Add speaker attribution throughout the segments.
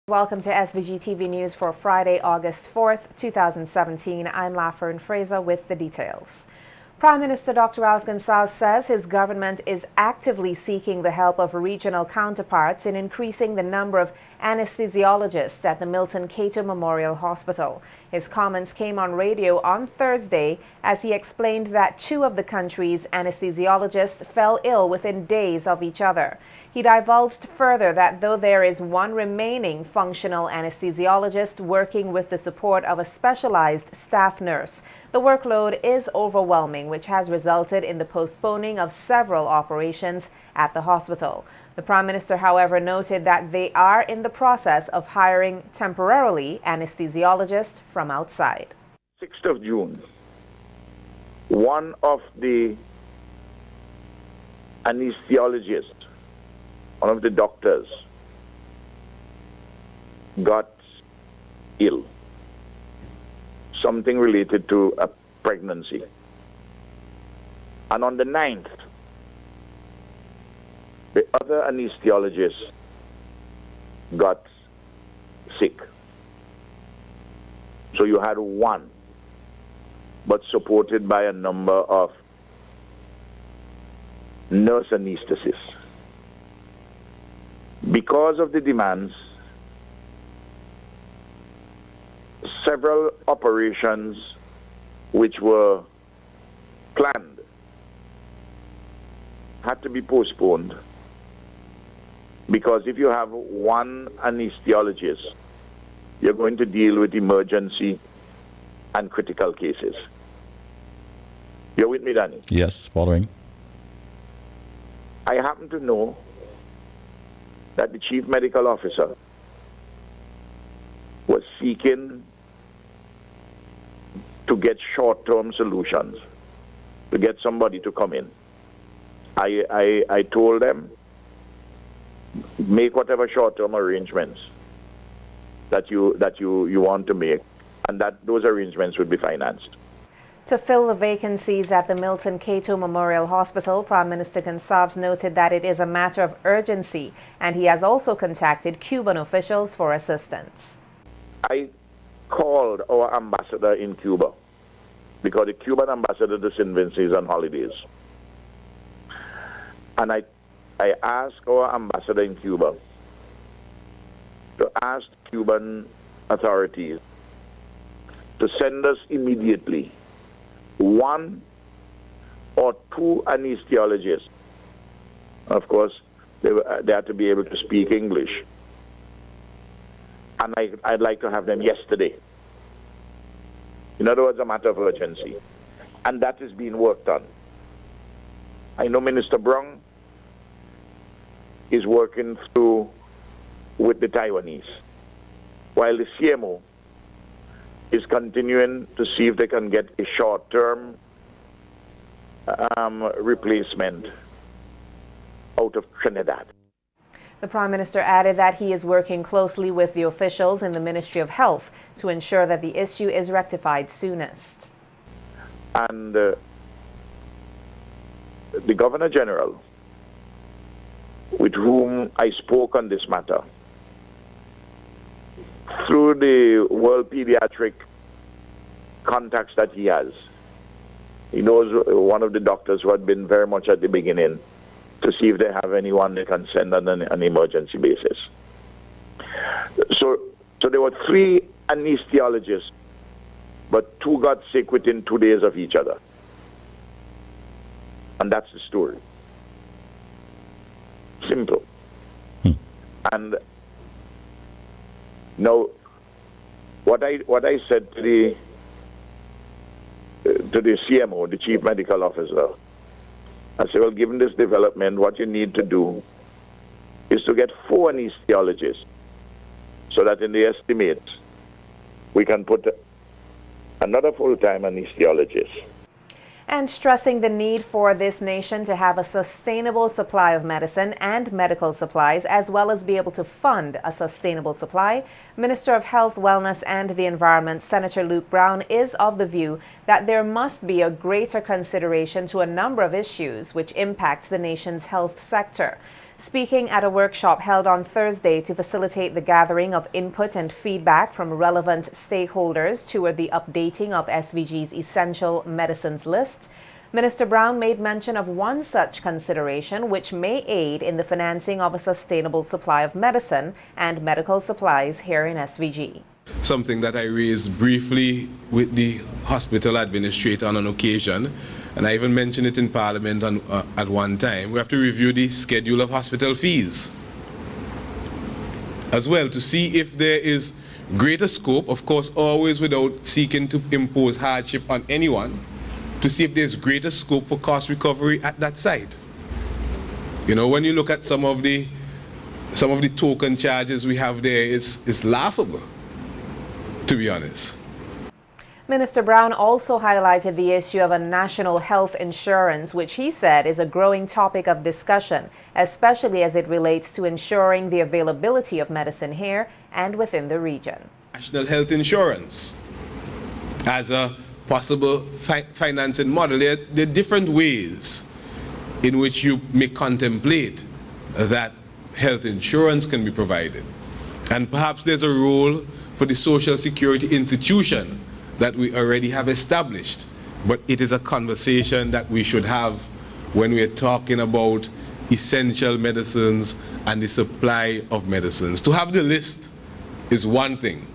Speaker 1: Welcome to SVG-TV News for Friday, August 4th, 2017. I'm Lafern Fraser with the details. Prime Minister Dr. Ralph Gonsalves says his government is actively seeking the help of regional counterparts in increasing the number of anesthesiologists at the Milton Cato Memorial Hospital. His comments came on radio on Thursday as he explained that two of the country's anesthesiologists fell ill within days of each other. He divulged further that though there is one remaining functional anesthesiologist working with the support of a specialized staff nurse, the workload is overwhelming, which has resulted in the postponing of several operations at the hospital. The Prime Minister, however, noted that they are in the process of hiring temporarily anesthesiologists from outside.
Speaker 2: 6th of June, one of the anesthesiologists, one of the doctors, got ill. Something related to a pregnancy. And on the 9th, the other anesthesiologist got sick. So you had one, but supported by a number of nurse anesthetists. Because of the demands, several operations which were planned had to be postponed, because if you have one anesthesiologist, you're going to deal with emergency and critical cases. You're with me, Danny?
Speaker 3: Yes, following.
Speaker 2: I happen to know that the chief medical officer was seeking to get short-term solutions, to get somebody to come in. I told them, make whatever short-term arrangements that you want to make, and that those arrangements would be financed.
Speaker 1: To fill the vacancies at the Milton Cato Memorial Hospital, Prime Minister Gonsalves noted that it is a matter of urgency, and he has also contacted Cuban officials for assistance.
Speaker 2: I called our ambassador in Cuba, because the Cuban ambassador to St. Vincent is on holidays. And I asked our ambassador in Cuba to ask Cuban authorities to send us immediately one or two anesthesiologists. Of course, they have to be able to speak English. And I'd like to have them yesterday. In other words, a matter of urgency. And that is being worked on. I know Minister Brown is working through with the Taiwanese, while the CMO is continuing to see if they can get a short-term replacement out of Trinidad.
Speaker 1: The Prime Minister added that he is working closely with the officials in the Ministry of Health to ensure that the issue is rectified soonest.
Speaker 2: And the Governor General, with whom I spoke on this matter, through the World Pediatric contacts that he has, he knows one of the doctors who had been very much at the beginning, to see if they have anyone they can send on an emergency basis. So there were three anesthesiologists, but two got sick within 2 days of each other. And that's the story. Simple. And now, what I said to the CMO, the Chief Medical Officer, I said, well, given this development, what you need to do is to get 4 anesthesiologists, so that in the estimates, we can put another full-time anesthesiologist.
Speaker 1: And stressing the need for this nation to have a sustainable supply of medicine and medical supplies, as well as be able to fund a sustainable supply, Minister of Health, Wellness and the Environment, Senator Luke Brown, is of the view that there must be a greater consideration to a number of issues which impact the nation's health sector. Speaking at a workshop held on Thursday to facilitate the gathering of input and feedback from relevant stakeholders toward the updating of SVG's essential medicines list, Minister Brown made mention of one such consideration which may aid in the financing of a sustainable supply of medicine and medical supplies here in SVG.
Speaker 3: Something that I raised briefly with the hospital administrator on an occasion, and I even mentioned it in Parliament at one time. We have to review the schedule of hospital fees as well to see if there is greater scope, of course always without seeking to impose hardship on anyone, to see if there's greater scope for cost recovery at that site. You know, when you look at some of the token charges we have there, it's laughable, to be honest.
Speaker 1: Minister Brown also highlighted the issue of a national health insurance, which he said is a growing topic of discussion, especially as it relates to ensuring the availability of medicine here and within the region.
Speaker 3: National health insurance as a possible financing model. There are different ways in which you may contemplate that health insurance can be provided. And perhaps there's a role for the social security institution that we already have established. But it is a conversation that we should have when we are talking about essential medicines and the supply of medicines. To have the list is one thing.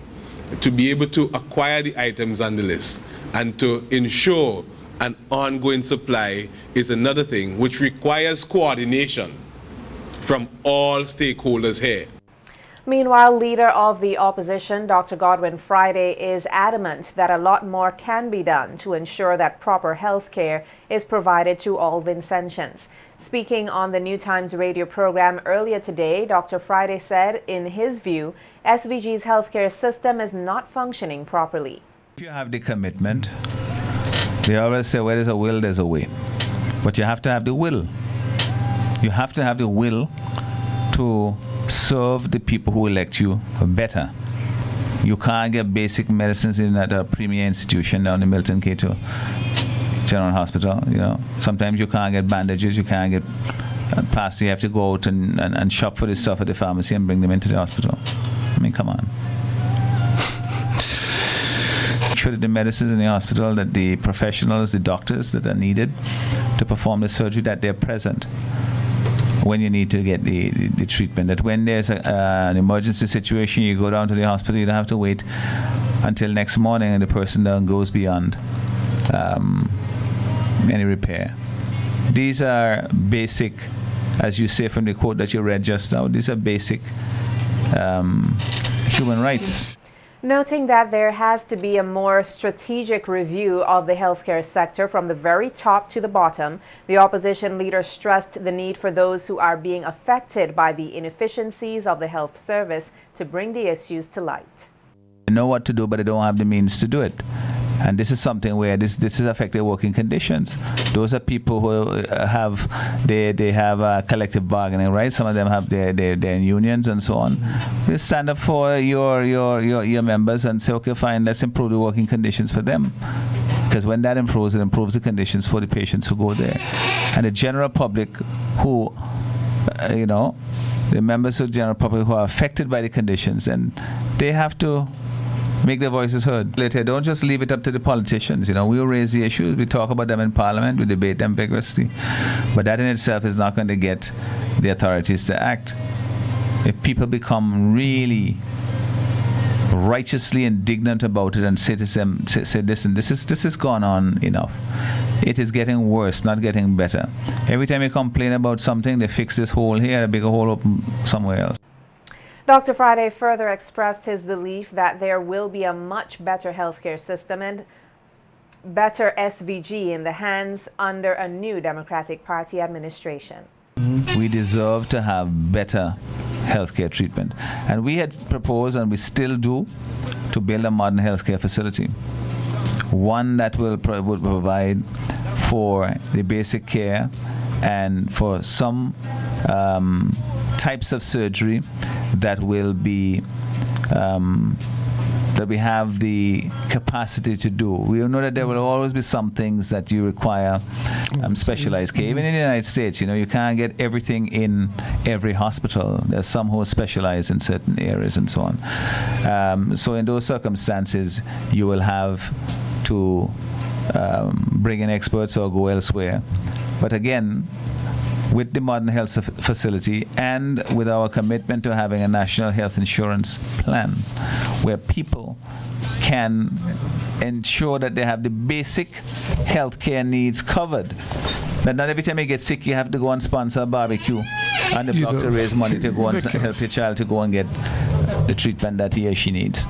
Speaker 3: To be able to acquire the items on the list and to ensure an ongoing supply is another thing, which requires coordination from all stakeholders here.
Speaker 1: Meanwhile, leader of the opposition, Dr. Godwin Friday, is adamant that a lot more can be done to ensure that proper health care is provided to all Vincentians. Speaking on the New Times radio program earlier today, Dr. Friday said, in his view, SVG's healthcare system is not functioning properly.
Speaker 4: If you have the commitment, they always say where there's a will, there's a way. But you have to have the will. You have to have the will to serve the people who elect you better. You can't get basic medicines in at a premier institution down in Milton Cato General Hospital. You know, sometimes you can't get bandages, you can't get plaster. You have to go out and shop for this stuff at the pharmacy and bring them into the hospital. I mean, come on. Make sure that the medicines in the hospital, that the professionals, the doctors that are needed to perform the surgery, that they're present when you need to get the treatment. That when there's an emergency situation, you go down to the hospital, you don't have to wait until next morning and the person then goes beyond any repair. These are basic, as you say from the quote that you read just now, these are basic human rights.
Speaker 1: Noting that there has to be a more strategic review of the healthcare sector from the very top to the bottom, the opposition leader stressed the need for those who are being affected by the inefficiencies of the health service to bring the issues to light.
Speaker 4: They know what to do, but they don't have the means to do it. And this is something where this is affecting working conditions. Those are people who have collective bargaining rights. Some of them have their unions and so on. They stand up for your members and say, okay, fine, let's improve the working conditions for them. Because when that improves, it improves the conditions for the patients who go there. And the general public who, the members of the general public who are affected by the conditions, and they have to make their voices heard. Later, don't just leave it up to the politicians. We'll raise the issues, we talk about them in Parliament, we debate them vigorously. But that in itself is not going to get the authorities to act. If people become really righteously indignant about it and say to them, listen, this has gone on enough. It is getting worse, not getting better. Every time you complain about something, they fix this hole here, a bigger hole open somewhere else.
Speaker 1: Dr. Friday further expressed his belief that there will be a much better healthcare system and better SVG in the hands under a new Democratic Party administration.
Speaker 4: We deserve to have better healthcare treatment. And we had proposed, and we still do, to build a modern healthcare facility. One that would provide for the basic care and for some types of surgery that will be that we have the capacity to do. We know that there will always be some things that you require specialized care. Even in the United States, you can't get everything in every hospital. There's some who are specialized in certain areas and so on. So in those circumstances, you will have to bring in experts or go elsewhere. But again, with the modern health facility and with our commitment to having a national health insurance plan where people can ensure that they have the basic health care needs covered. That not every time you get sick you have to go and sponsor a barbecue and the block to raise money to go and help your child to go and get the treatment that he or she needs.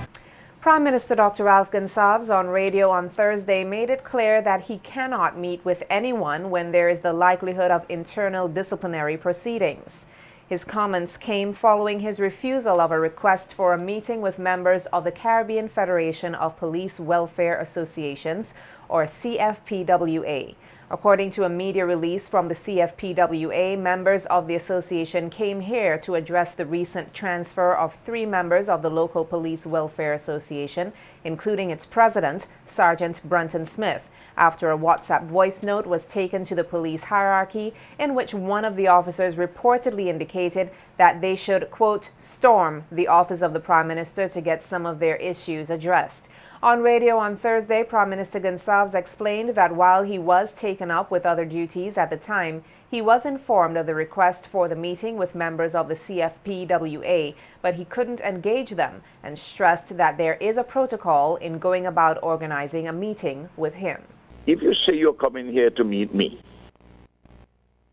Speaker 1: Prime Minister Dr. Ralph Gonsalves on radio on Thursday made it clear that he cannot meet with anyone when there is the likelihood of internal disciplinary proceedings. His comments came following his refusal of a request for a meeting with members of the Caribbean Federation of Police Welfare Associations, or CFPWA. According to a media release from the CFPWA, members of the association came here to address the recent transfer of 3 members of the local Police Welfare Association, including its president, Sergeant Brunton Smith, after a WhatsApp voice note was taken to the police hierarchy in which one of the officers reportedly indicated that they should, quote, storm the office of the Prime Minister to get some of their issues addressed. On radio on Thursday, Prime Minister Gonsalves explained that while he was taken up with other duties at the time, he was informed of the request for the meeting with members of the CFPWA, but he couldn't engage them, and stressed that there is a protocol in going about organizing a meeting with him.
Speaker 2: If you say you're coming here to meet me,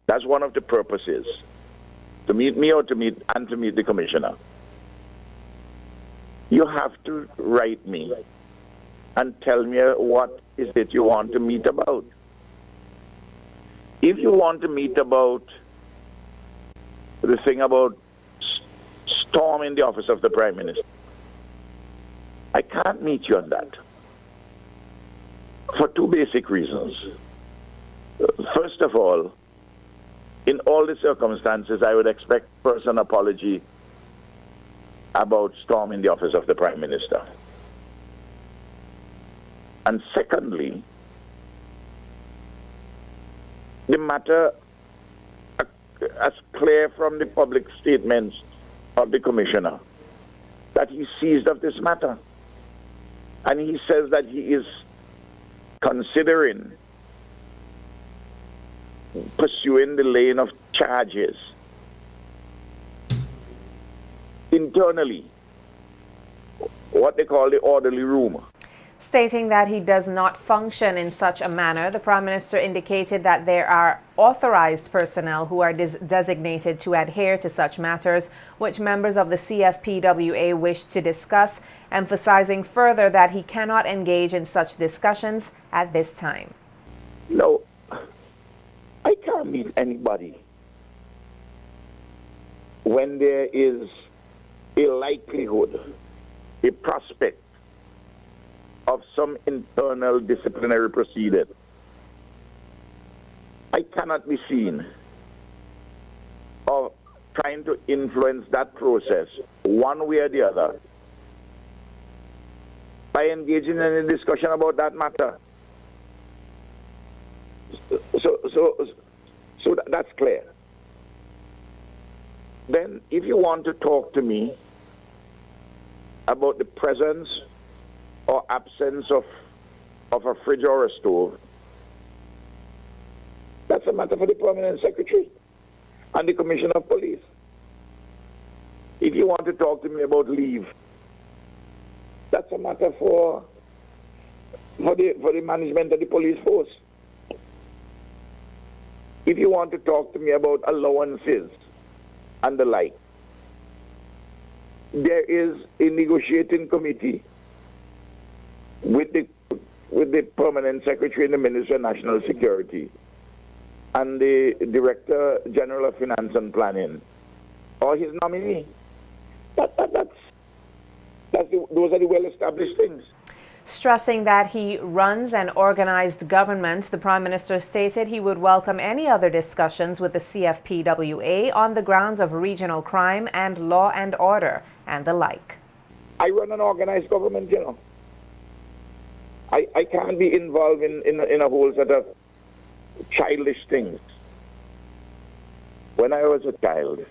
Speaker 2: that's one of the purposes, to meet me or to meet the commissioner. You have to write me and tell me what is it you want to meet about. If you want to meet about the thing about storming the office of the Prime Minister, I can't meet you on that for 2 basic reasons. First of all, in all the circumstances, I would expect first an apology about storming the office of the Prime Minister. And secondly, the matter, as clear from the public statements of the commissioner, that he seized of this matter. And he says that he is considering pursuing the lane of charges internally, what they call the orderly room.
Speaker 1: Stating that he does not function in such a manner, the Prime Minister indicated that there are authorized personnel who are designated to adhere to such matters, which members of the CFPWA wish to discuss, emphasizing further that he cannot engage in such discussions at this time.
Speaker 2: No, I can't meet anybody when there is a likelihood, a prospect of some internal disciplinary proceeding. I cannot be seen of trying to influence that process one way or the other by engaging in a discussion about that matter. So that's clear. Then if you want to talk to me about the presence or absence of a fridge or a stove, that's a matter for the Permanent Secretary and the Commissioner of Police. If you want to talk to me about leave, that's a matter for the management of the police force. If you want to talk to me about allowances and the like, there is a negotiating committee with the Permanent Secretary and the Minister of National Security and the Director General of Finance and Planning, or his nominee. Those are the well-established things.
Speaker 1: Stressing that he runs an organized government, the Prime Minister stated he would welcome any other discussions with the CFPWA on the grounds of regional crime and law and order and the like.
Speaker 2: I run an organized government, you know. I can't be involved in a whole set of childish things. When I was a child,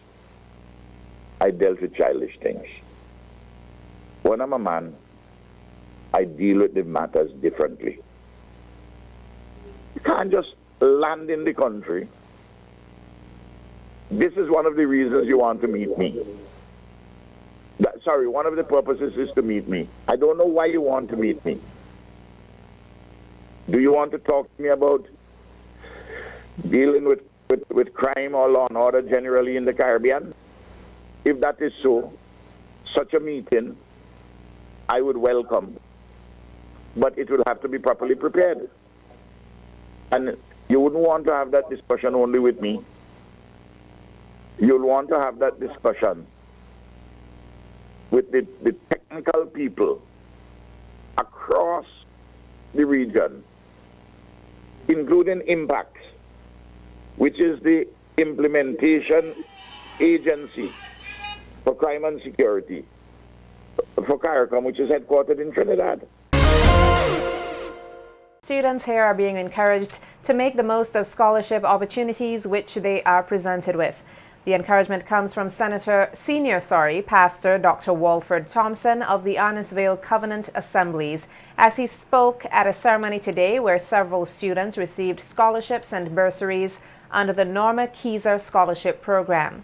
Speaker 2: I dealt with childish things. When I'm a man, I deal with the matters differently. You can't just land in the country. This is one of the reasons you want to meet me. Sorry, one of the purposes is to meet me. I don't know why you want to meet me. Do you want to talk to me about dealing with crime or law and order generally in the Caribbean? If that is so, such a meeting I would welcome, but it will have to be properly prepared. And you wouldn't want to have that discussion only with me. You'll want to have that discussion with the technical people across the region, including IMPACT, which is the implementation agency for crime and security for CARICOM, which is headquartered in Trinidad.
Speaker 1: Students here are being encouraged to make the most of scholarship opportunities which they are presented with. The encouragement comes from Senior Pastor Dr. Walford Thompson of the Arnisvale Covenant Assemblies as he spoke at a ceremony today where several students received scholarships and bursaries under the Norma Keyser Scholarship Program.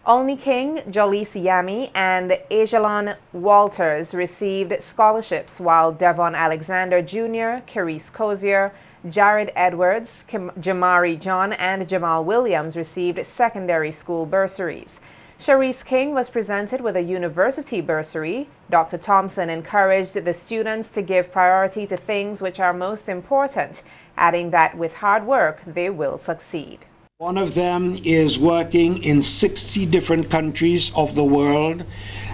Speaker 1: Olney King, Jolice Yami, and Ajalon Walters received scholarships, while Devon Alexander Jr., Carice Cozier, Jared Edwards, Jamari John, and Jamal Williams received secondary school bursaries. Sharice King was presented with a university bursary. Dr. Thompson encouraged the students to give priority to things which are most important, adding that with hard work, they will succeed.
Speaker 5: One of them is working in 60 different countries of the world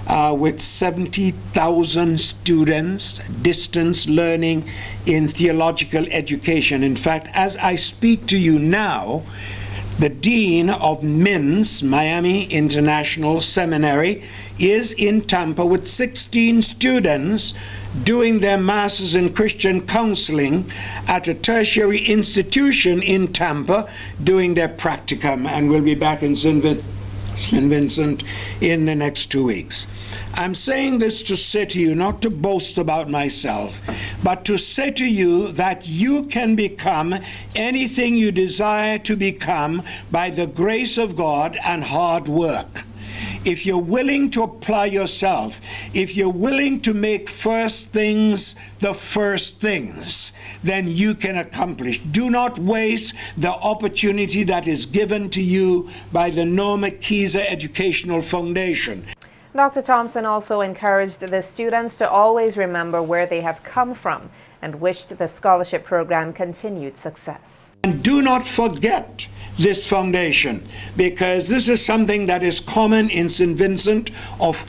Speaker 5: with 70,000 students, distance learning in theological education. In fact, as I speak to you now, the Dean of MINS, Miami International Seminary, is in Tampa with 16 students doing their Masters in Christian Counseling at a tertiary institution in Tampa, doing their practicum, and will be back in St. Vincent in the next 2 weeks. I'm saying this to say to you, not to boast about myself, but to say to you that you can become anything you desire to become by the grace of God and hard work. If you're willing to apply yourself, if you're willing to make first things the first things, then you can accomplish. Do not waste the opportunity that is given to you by the Norma Keyser Educational Foundation.
Speaker 1: Dr. Thompson also encouraged the students to always remember where they have come from and wished the scholarship program continued success.
Speaker 5: And do not forget this foundation, because this is something that is common in St. Vincent.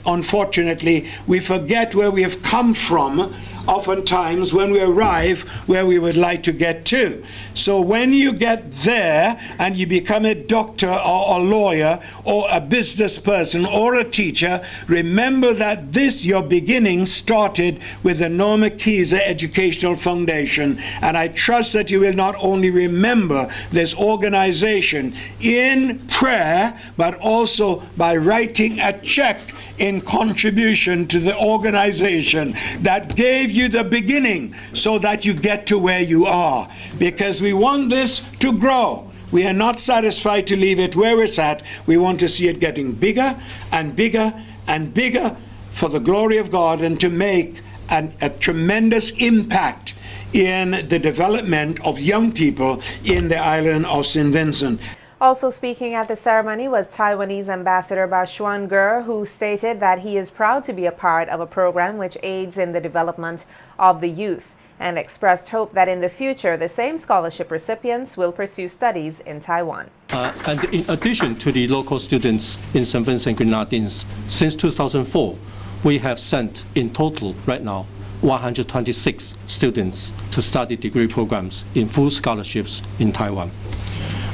Speaker 5: Unfortunately, we forget where we have come from oftentimes when we arrive where we would like to get to. So when you get there and you become a doctor or a lawyer or a business person or a teacher, remember that your beginning started with the Norma Keyser Educational Foundation. And I trust that you will not only remember this organization in prayer, but also by writing a check in contribution to the organization that gave you the beginning so that you get to where you are. Because we want this to grow. We are not satisfied to leave it where it's at. We want to see it getting bigger and bigger and bigger for the glory of God, and to make a tremendous impact in the development of young people in the island of St. Vincent.
Speaker 1: Also speaking at the ceremony was Taiwanese Ambassador Bashuan Ger, who stated that he is proud to be a part of a program which aids in the development of the youth, and expressed hope that in the future the same scholarship recipients will pursue studies in Taiwan.
Speaker 6: And in addition to the local students in St. Vincent Grenadines, since 2004, we have sent in total right now 126 students to study degree programs in full scholarships in Taiwan.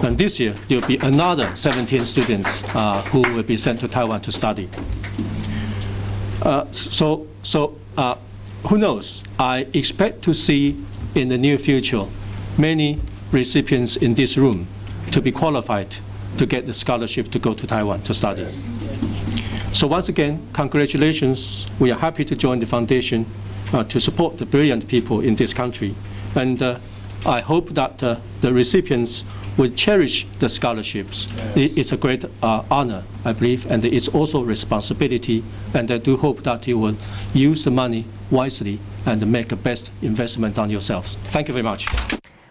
Speaker 6: And this year, there will be another 17 students who will be sent to Taiwan to study. Who knows? I expect to see in the near future many recipients in this room to be qualified to get the scholarship to go to Taiwan to study. So once again, congratulations. We are happy to join the foundation to support the brilliant people in this country. And I hope that the recipients will cherish the scholarships. It's a great honor, I believe, and it's also responsibility. And I do hope that you will use the money wisely and make a best investment on yourselves. Thank you very much.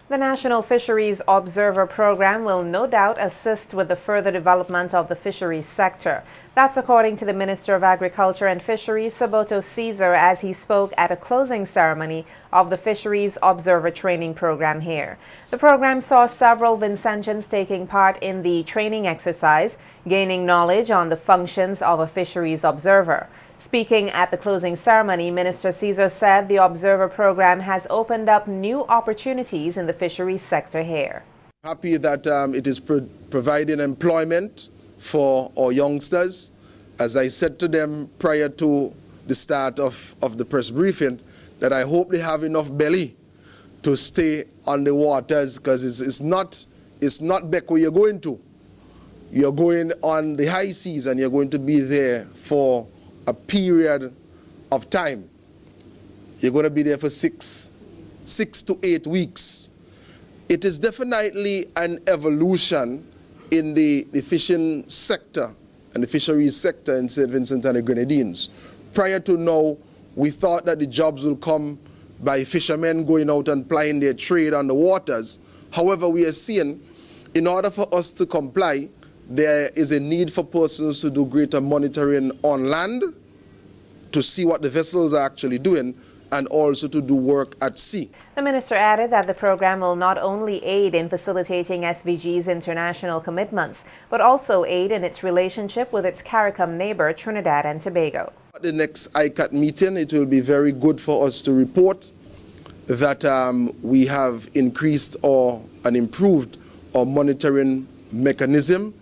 Speaker 1: The National Fisheries Observer Program will no doubt assist with the further development of the fisheries sector. That's according to the Minister of Agriculture and Fisheries, Saboto Caesar, as he spoke at a closing ceremony of the Fisheries Observer Training Program here. The program saw several Vincentians taking part in the training exercise, gaining knowledge on the functions of a fisheries observer. Speaking at the closing ceremony, Minister Caesar said the Observer Program has opened up new opportunities in the fisheries sector here.
Speaker 7: Happy that it is providing employment for our youngsters. As I said to them prior to the start of the press briefing, that I hope they have enough belly to stay on the waters, because it's not back where you're going to. You're going on the high seas and you're going to be there for a period of time. You're going to be there for six to 8 weeks. It is definitely an evolution in the fishing sector and the fisheries sector in St. Vincent and the Grenadines. Prior to now, we thought that the jobs will come by fishermen going out and plying their trade on the waters. However, we are seeing, in order for us to comply, there is a need for persons to do greater monitoring on land, to see what the vessels are actually doing, and also to do work at sea.
Speaker 1: The minister added that the program will not only aid in facilitating SVG's international commitments, but also aid in its relationship with its CARICOM neighbor, Trinidad and Tobago.
Speaker 7: At the next ICAT meeting, it will be very good for us to report that we have increased and improved our monitoring mechanism.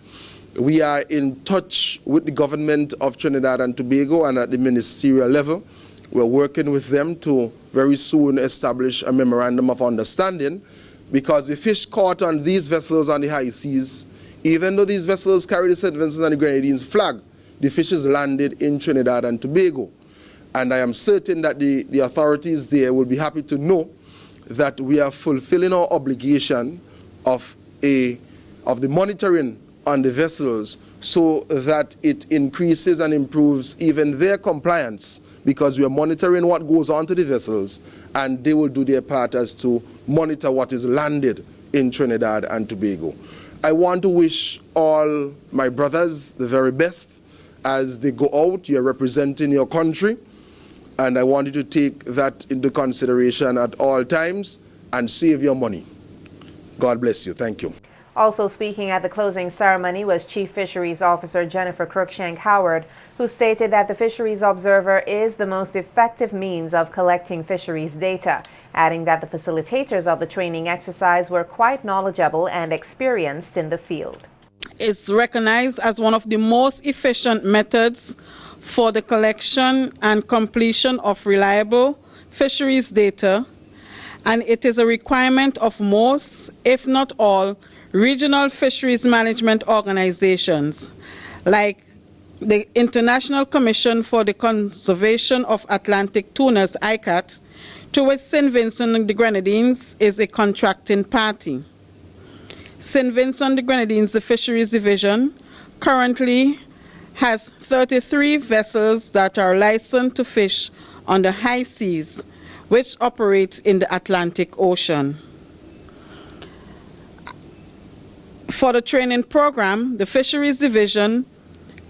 Speaker 7: We are in touch with the government of Trinidad and Tobago, and at the ministerial level, we're working with them to very soon establish a memorandum of understanding, because the fish caught on these vessels on the high seas, even though these vessels carry the St. Vincent and the Grenadines flag, the fish is landed in Trinidad and Tobago. And I am certain that the authorities there will be happy to know that we are fulfilling our obligation of the monitoring on the vessels, so that it increases and improves even their compliance, because we are monitoring what goes on to the vessels, and they will do their part as to monitor what is landed in Trinidad and Tobago. I want to wish all my brothers the very best as they go out. You're representing your country, and I want you to take that into consideration at all times and save your money. God bless you. Thank you.
Speaker 1: Also speaking at the closing ceremony was Chief Fisheries Officer Jennifer Cruikshank Howard, who stated that the Fisheries Observer is the most effective means of collecting fisheries data, adding that the facilitators of the training exercise were quite knowledgeable and experienced in the field.
Speaker 8: It's recognized as one of the most efficient methods for the collection and completion of reliable fisheries data, and it is a requirement of most, if not all, regional fisheries management organizations, like the International Commission for the Conservation of Atlantic Tunas, ICAT, to which St. Vincent and the Grenadines is a contracting party. St. Vincent and the Grenadines, the Fisheries Division, currently has 33 vessels that are licensed to fish on the high seas, which operate in the Atlantic Ocean. For the training program, the Fisheries Division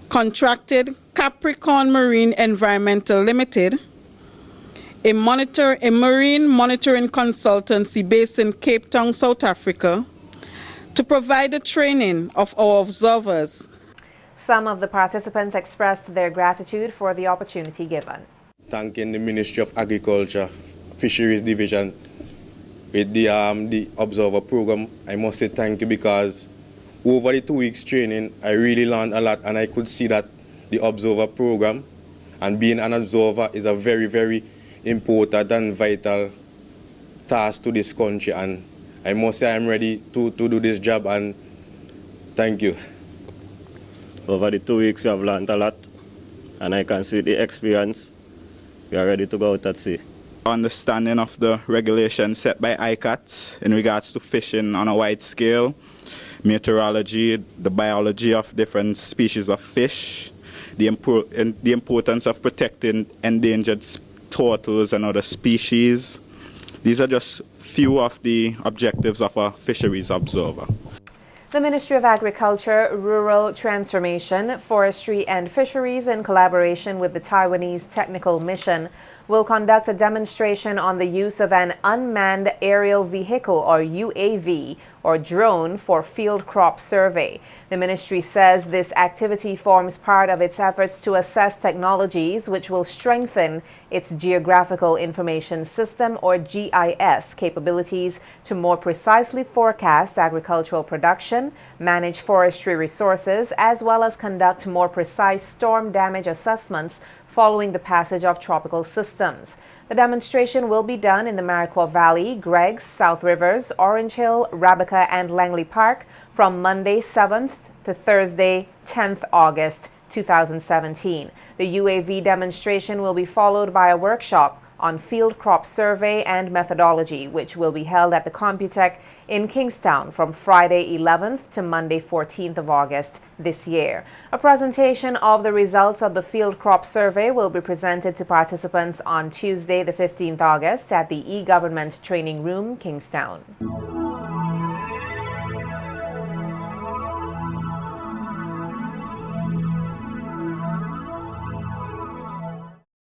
Speaker 8: contracted Capricorn Marine Environmental Limited, a marine monitoring consultancy based in Cape Town, South Africa, to provide the training of our observers.
Speaker 1: Some of the participants expressed their gratitude for the opportunity given.
Speaker 9: Thanking the Ministry of Agriculture, Fisheries Division, with the Observer Program. I must say thank you, because over the 2 weeks training, I really learned a lot, and I could see that the Observer Program And being an observer is a very, very important and vital task to this country. And I must say I'm ready to do this job, and thank you.
Speaker 10: Over the 2 weeks, we have learned a lot, and I can see the experience. We are ready to go out at sea.
Speaker 11: Understanding of the regulations set by ICAT in regards to fishing on a wide scale, meteorology, the biology of different species of fish, the importance of protecting endangered turtles and other species. These are just few of the objectives of a fisheries observer.
Speaker 1: The Ministry of Agriculture, Rural Transformation, Forestry and Fisheries, in collaboration with the Taiwanese Technical Mission, will conduct a demonstration on the use of an unmanned aerial vehicle, or UAV, or drone for field crop survey. The ministry says this activity forms part of its efforts to assess technologies which will strengthen its Geographical Information System, or GIS, capabilities to more precisely forecast agricultural production, manage forestry resources, as well as conduct more precise storm damage assessments following the passage of tropical systems. The demonstration will be done in the Mariquar Valley, Greggs, South Rivers, Orange Hill, Rabica, and Langley Park from Monday 7th to Thursday 10th August 2017. The UAV demonstration will be followed by a workshop on field crop survey and methodology, which will be held at the Computech in Kingstown from Friday 11th to Monday 14th of August this year. A presentation of the results of the field crop survey will be presented to participants on Tuesday the 15th August at the e-Government Training Room, Kingstown.